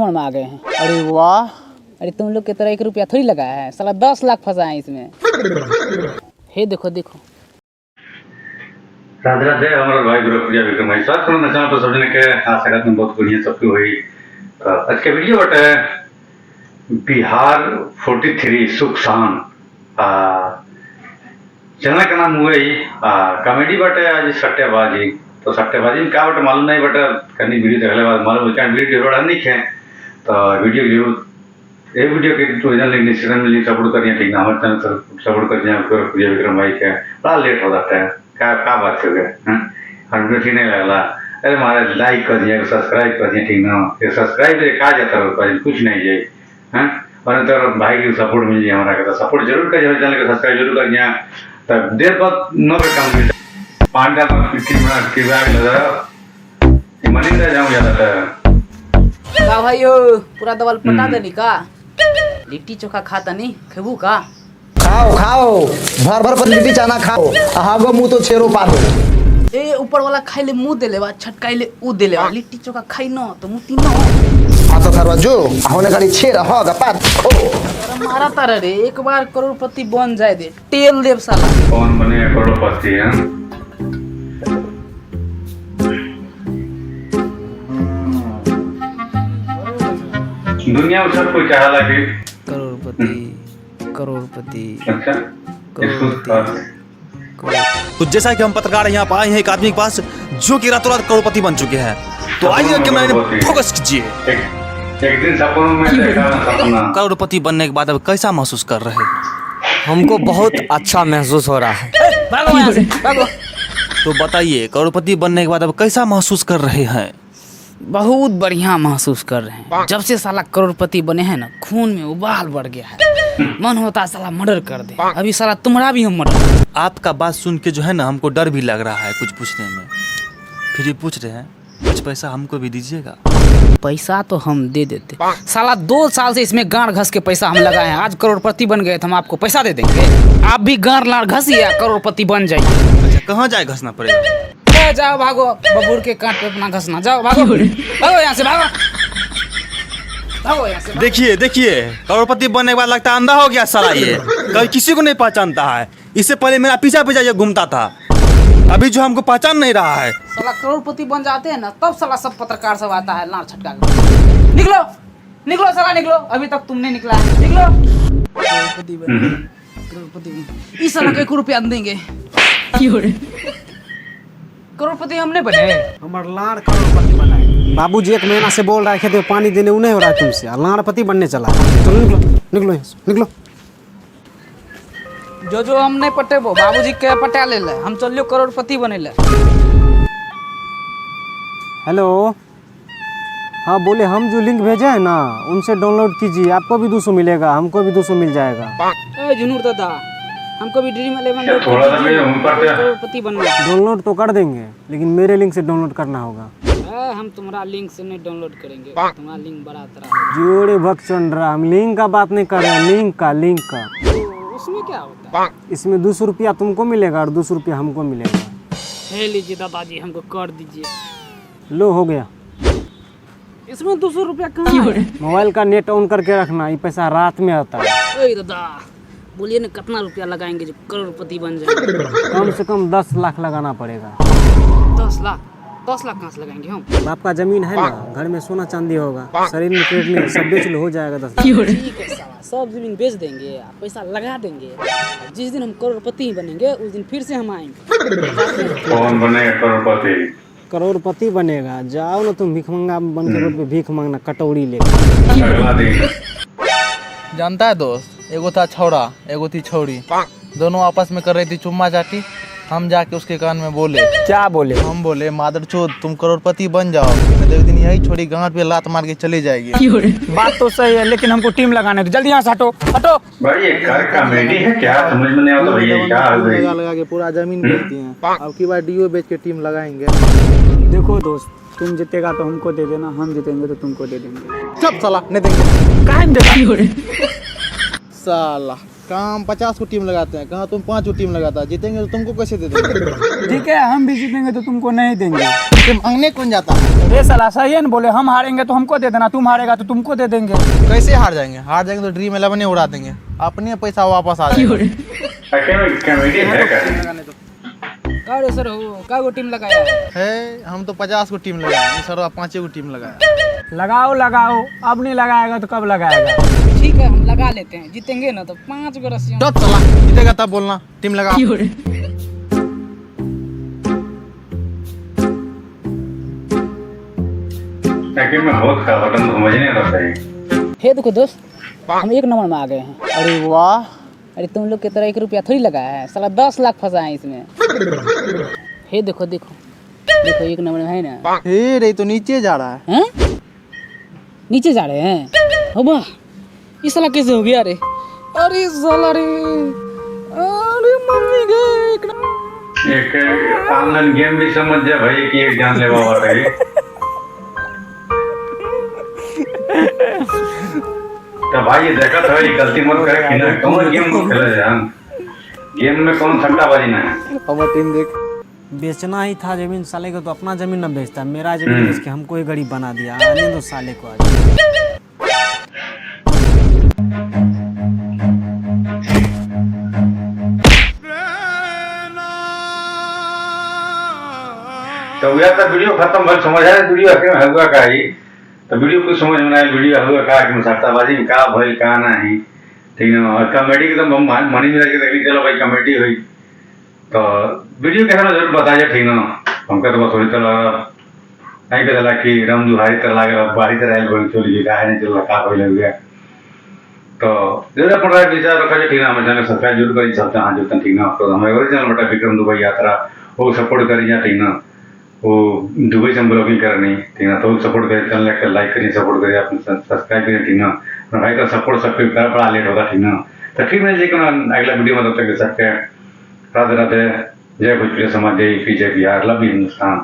भ्रमण में आ गए हैं। अरे वाह, अरे तुम लोग की तरह 1 रुपया थोड़ी लगाया है, साला 10 लाख फंसा है इसमें। हे देखो देखो। राधे राधे हमारे भाई गुरुप्रिया विक्रम भाई स्वागत करना चाहूँ तो सबने के आशा में बहुत बढ़िया सबकी हुई। आज के वीडियो बटे बिहार 43 सुख शान चैनल का नाम हुए ही कॉमेडी बटे आज सट्टेबाजी। तो सट्टेबाजी में क्या बटे मालूम नहीं बटे कहीं वीडियो देखने बाद मालूम क्या वीडियो बड़ा नहीं है। तो वीडियो जरूर ये वीडियो के ओरिजिनल लिंक डिस्क्रिप्शन में लिंक सपोर्ट करिए ठीक ना हमारे चैनल सपोर्ट करिए गुरुप्रिया विक्रम भाई के बड़ा लेट हो जाता है क्या बात हो गया हमको ठीक नहीं लगला। अरे हमारे लाइक कर दिए सब्सक्राइब कर दिए ठीक ना ये सब्सक्राइब से कहा जाता है कुछ नहीं जाए हैं और तो भाई की सपोर्ट मिल जाए हमारा का सपोर्ट जरूर करिए चैनल का सब्सक्राइब जरूर कर दिया। तब देर बाद न काम मिलता 5 मिनट की बैग लगा मनी रह जाऊँ ज़्यादा का भाई पूरा दवाल पटा देनी का लिट्टी चोखा खाता नहीं खेबू का खाओ खाओ भर भर पर लिट्टी चाना खाओ आगो मुंह तो छेरो पा दो। ए ऊपर वाला खाइले मुंह देले बा छटकाइले ऊ देले बा लिट्टी चोखा खाइ न तो मुंह तीन न तो थरवा जो होने गाड़ी छेरा होगा पाद खो मारा तारे रे एक बार करोड़पति बन जाए दे तेल देव साला कौन बने करोड़पति हैं दुनिया में सब कोई चाहला कि करोड़पति अच्छा तो जैसा कि हम पत्रकार यहाँ पर आए हैं एक आदमी के पास जो कि रातों रात करोड़पति बन चुके हैं। तो आइए कैमरा में फोकस कीजिए। एक दिन सपनों में देखा सपना करोड़पति बनने के बाद अब कैसा महसूस कर रहे हैं? हमको बहुत अच्छा महसूस हो रहा है। भागो यहाँ से भागो। तो बताइए करोड़पति बनने के बाद अब कैसा महसूस कर रहे हैं? बहुत बढ़िया महसूस कर रहे हैं। जब से साला करोड़पति बने हैं ना खून में उबाल बढ़ गया है। मन होता है साला मर्डर कर दे। अभी साला तुम्हारा भी हम मर्डर। आपका बात सुन के जो है ना हमको डर भी लग रहा है कुछ पूछने में। फिर भी पूछ रहे हैं कुछ पैसा हमको भी दीजिएगा। पैसा तो हम दे देते साला 2 साल से इसमें गाड़ घस के पैसा हम लगाए हैं। आज करोड़पति बन गए तो हम आपको पैसा दे देंगे। आप भी गाड़ लाड़ घसिए करोड़पति बन जाइए। अच्छा कहाँ जाए घसना पड़ेगा? जाओ भागो बबूर के कांट पे अपना घसना जाओ भागो भागो यहाँ से भागो भागो यहाँ से। देखिए देखिए करोड़पति बनने के बाद लगता है अंधा हो गया साला ये कभी किसी को नहीं पहचानता है। इससे पहले मेरा पीछा पीछा ये घूमता था अभी जो हमको पहचान नहीं रहा है। साला करोड़पति बन जाते हैं ना तब साला सब पत्रकार सब आता है लाड़ छटका के। निकलो निकलो साला निकलो अभी तक तुमने निकला है निकलो। करोड़पति बन इस साला के 1 रुपया देंगे। करोड़पति हमने बने हमार लाड़ करोड़पति बना है। बाबूजी 1 महीना से बोल रहे थे पानी देने उन्हें हो रहा है तुमसे लाड़पति बनने चला। चलो निकलो निकलो यहाँ से निकलो। जो हम नहीं पटेबो बाबूजी के पटा ले हम चलियो करोड़पति बने ले। हेलो हाँ बोले हम जो लिंक भेजे हैं ना उनसे डाउनलोड कीजिए आपको भी 200 मिलेगा हमको भी 200 मिल जाएगा। जुनूर दादा हमको भी ड्रीम 11 करोड़पति बनना। डाउनलोड तो कर देंगे लेकिन मेरे लिंक से डाउनलोड करना होगा। हम तुम्हारा लिंक से नहीं डाउनलोड करेंगे तुम्हारा लिंक बड़ा तरह जोड़े भक्चंड्रा हम लिंक का बात नहीं कर रहे हैं लिंक का। उसमें क्या होता है? इसमें 200 रुपया तुमको मिलेगा और 200 रुपया हमको मिलेगा। है लीजिए दादाजी हमको कर दीजिए। लो हो गया। इसमें 200 रुपया कहाँ है? मोबाइल का नेट ऑन करके रखना ये पैसा रात में आता है। ओए दादा बोलिए ना कितना रुपया लगाएंगे जो करोड़पति बन जाए? कम से कम 10 लाख लगाना पड़ेगा। 10 लाख कहाँ से लगाएंगे हम? आपका जमीन है ना घर में सोना चांदी होगा शरीर में पेट में सब बेच लो हो जाएगा 10 लाख। ठीक है साला सब जमीन बेच देंगे पैसा लगा देंगे। जिस दिन हम करोड़पति बनेंगे उस दिन फिर से हम आएंगे। कौन बने करोड़पति? करोड़पति बनेगा जाओ ना तुम भिखमंगा बन के रोड पे भीख मांगना कटोरी लेकर। जानता है दोस्त एगो था छौड़ा एगो थी छौड़ी दोनों आपस में कर रही थी चुम्मा चाटी। हम जाके उसके कान में बोले क्या बोले? हम बोले मादरचोद तुम करोड़पति बन जाओ नहीं तो एक दिन यही छोड़ी गांठ पे लात मार के चली जाएगी। बात तो सही है लेकिन हमको टीम लगाने दो जल्दी यहाँ से हटो हटो। भाई ये घर कॉमेडी है क्या समझ में नहीं आता भैया क्या हो गई? लगा के पूरा जमीन बेच दिए अब की बार डीओ बेच के टीम लगाएंगे। देखो दोस्त तुम जीतेगा तो हमको दे देना हम जीतेंगे तो तुमको दे देंगे। सब साला नहीं देंगे काहे में देगा? साला कहाँ हम 50 को टीम लगाते हैं, कहाँ तुम 5 को टीम लगाता है। जीतेंगे तो तुमको कैसे दे देंगे? ठीक है, हम भी जीतेंगे तो तुमको नहीं देंगे। तुम मांगने कौन जाता है? अरे साला सही है ना, बोले हम हारेंगे तो हमको दे देना, तुम हारेगा तो तुमको दे देंगे। कैसे हार जाएंगे? हार जाएंगे तो ड्रीम 11 ही उड़ा देंगे, अपने पैसा वापस आ जाएगा। कॉमेडी है क्या? का रे सर हो का गो टीम लगाया है? हम तो 50 को टीम लगाए, सर 5 को टीम लगाया। लगाओ लगाओ, अब नहीं लगाएगा तो कब लगाएगा? ठीक है, हम लगा लेते हैं, जीतेंगे ना तो 5 गो रस्सियां। तो चला, जीतेगा तब बोलना, टीम लगा। में बहुत का बटन समझ नहीं आता है। हे देखो दोस्त, हम 1 नंबर में आ गए हैं। अरे वाह, अरे तुम लोग की तरह 1 रुपया थोड़ी लगाया है, साला 10 लाख फंसा है इसमें। हे देखो देखो देखो 1 नंबर में है ना। हे रे तो नीचे जा रहा है। हैं? नीचे जा रहे हैं? हो वाह, इस साला कैसे हो गया रे? अरे साला रे, अरे मम्मी गए 1 नंबर। एक ऑनलाइन गेम भी समझ जा भाई कि एक जान लेवा हुआ है। तो भाई ये देखा था, ये गलती मत करे कि ना कौन गेम को खेला जान। गेम में कौन सट्टाबाजी ना है। हमारा टीम देख, बेचना ही था जमीन, साले को तो अपना जमीन न बेचता, मेरा जमीन बेच के हमको ही गरीब बना दिया। आने दो साले को आज। तो यार तो वीडियो खत्म भल समझ आया, वीडियो आखिर में हुआ का ही तो वीडियो कुछ समझ में आया, वीडियो हुआ का कि सट्टाबाजी में का भइल का नहीं, ठीक ना। और कॉमेडी के तो मनी मिला के देखी, चलो भाई कॉमेडी हुई तो वीडियो कैसा जरूर बताइए, ठीक ना। हमका तो बस वही चलो नहीं पता कि रम दुहारी तरह लगे बारी तरह बोल चली का है नहीं चलो का हो गया तो जरूर अपन राय विचार रखा ठीक ना। हमें चैनल सब्सक्राइब जरूर करी, सबसे हाँ जो ठीक ना। तो हमें ओरिजिनल बटा विक्रम दुबई यात्रा वो सपोर्ट करी जा, ठीक ना। वो दुबई से हम ब्लॉगिंग कर नहीं, ठीक ना। तो सपोर्ट करें, चैनल को लाइक करिए, सपोर्ट करिए, आप सब्सक्राइब करिए, ठीक ना। भाई का सपोर्ट सबको बड़ा लेट होगा, ठीक ना। तो ठीक है, लेकिन अगला वीडियो में तब तक सकते हैं। राधे राधे, जय भोजपुरी समाज, जय पी, जय बिहार, लव यू हिंदुस्तान।